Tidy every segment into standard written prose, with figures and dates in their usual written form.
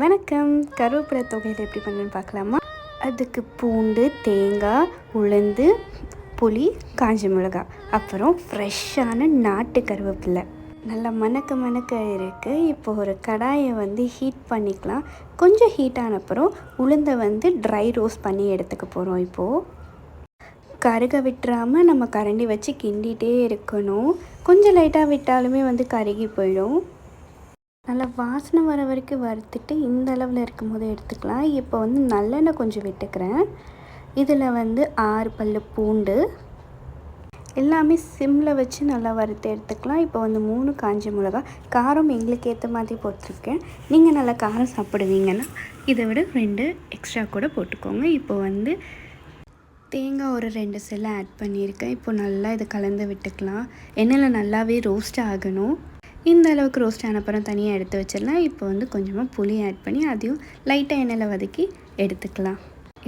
வணக்கம். கருவேப்பிலை தொகையில் எப்படி பண்ணுன்னு பார்க்கலாமா? அதுக்கு பூண்டு, தேங்காய், உளுந்து, புளி, காஞ்ச மிளகாய், அப்புறம் ஃப்ரெஷ்ஷான நாட்டு கருவேப்பிலை நல்லா மணக்க மணக்க இருக்குது. இப்போ ஒரு கடாயை ஹீட் பண்ணிக்கலாம். கொஞ்சம் ஹீட் ஆன அப்புறம் உளுந்தை ட்ரை ரோஸ்ட் பண்ணி எடுத்துக்க போகிறோம். இப்போது கருக விட்டுறாமல் நம்ம கரண்டி வச்சு கிண்டிகிட்டே இருக்கணும். கொஞ்சம் லைட்டாக விட்டாலுமே கருகி போயிடும். நல்லா வாசனை வர வரைக்கும் வறுத்துட்டு இந்த அளவில் இருக்கும் போது எடுத்துக்கலாம். இப்போ நல்லெண்ணெய் கொஞ்சம் விட்டுக்கிறேன். இதில் 6 பல் பூண்டு எல்லாமே சிம்மில் வச்சு நல்லா வறுத்து எடுத்துக்கலாம். இப்போ 3 காஞ்ச மிளகாய், காரம் எங்களுக்கு ஏற்ற மாதிரி போட்டிருக்கேன். நீங்கள் நல்லா காரம் சாப்பிடுவீங்கன்னா இதை விட 2 எக்ஸ்ட்ரா கூட போட்டுக்கோங்க. இப்போ தேங்காய் ஒரு 2 செல்லை ஆட் பண்ணியிருக்கேன். இப்போ நல்லா இதை கலந்து விட்டுக்கலாம். எண்ணெயில் நல்லாவே ரோஸ்ட் ஆகணும். இந்த அளவுக்கு ரோஸ்ட் ஆன அப்புறம் தனியாக எடுத்து வச்சிடலாம். இப்போ கொஞ்சமாக புளி ஆட் பண்ணி அதையும் லைட்டாக எண்ணெயில் வதக்கி எடுத்துக்கலாம்.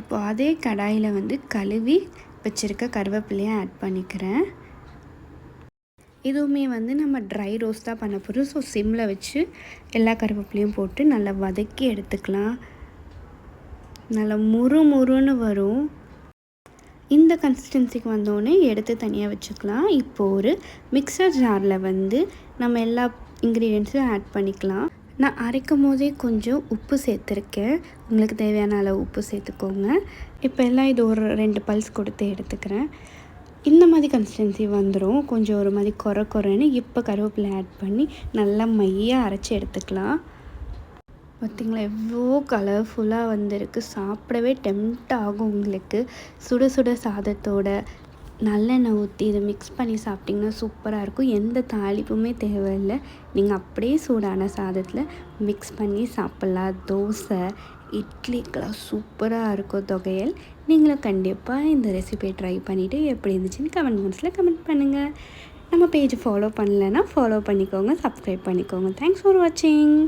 இப்போ அதே கடாயில் கழுவி வச்சுருக்க கருவேப்பிலையை ஆட் பண்ணிக்கிறேன். இதுவுமே நம்ம ட்ரை ரோஸ்ட் தான் பண்ண போகிறோம். ஸோ சிம்மில் வச்சு எல்லா கருவேப்பிலையும் போட்டு நல்லா வதக்கி எடுத்துக்கலாம். நல்லா முறுன்னு வரும். இந்த கன்சிஸ்டன்சிக்கு வந்தோடனே எடுத்து தனியாக வச்சுக்கலாம். இப்போது ஒரு மிக்சர் ஜாரில் நம்ம எல்லா இன்க்ரீடியன்ஸும் ஆட் பண்ணிக்கலாம். நான் அரைக்கும் போதே கொஞ்சம் உப்பு சேர்த்துருக்கேன். உங்களுக்கு தேவையான அளவு உப்பு சேர்த்துக்கோங்க. இப்போ எல்லாம் இது ஒரு 2 பல்ஸ் கொடுத்து எடுத்துக்கிறேன். இந்த மாதிரி கன்சிஸ்டன்சி வந்துடும். கொஞ்சம் ஒரு மாதிரி குறைன்னு இப்போ கருவேப்பிலை ஆட் பண்ணி நல்லா மையாக அரைச்சி எடுத்துக்கலாம். பார்த்திங்களா எவ்வளோ கலர்ஃபுல்லாக வந்திருக்கு. சாப்பிடவே டெம்ப்ட் ஆகும் உங்களுக்கு. சுட சுட சாதத்தோட நல்லெண்ணெய் ஊற்றி இதை மிக்ஸ் பண்ணி சாப்பிட்டிங்கன்னா சூப்பராக இருக்கும். எந்த தாளிப்புமே தேவையில்லை. நீங்கள் அப்படியே சூடான சாதத்தில் மிக்ஸ் பண்ணி சாப்பிட்லாம். தோசை, இட்லிக்கெலாம் சூப்பராக இருக்கும் தொகையல். நீங்களும் கண்டிப்பாக இந்த ரெசிபியை ட்ரை பண்ணிவிட்டு எப்படி இருந்துச்சுன்னு கமெண்ட் பாக்ஸில் கமெண்ட் பண்ணுங்கள். நம்ம பேஜை ஃபாலோ பண்ணலைன்னா ஃபாலோ பண்ணிக்கோங்க, சப்ஸ்கிரைப் பண்ணிக்கோங்க. தேங்க்ஸ் ஃபார் வாட்சிங்.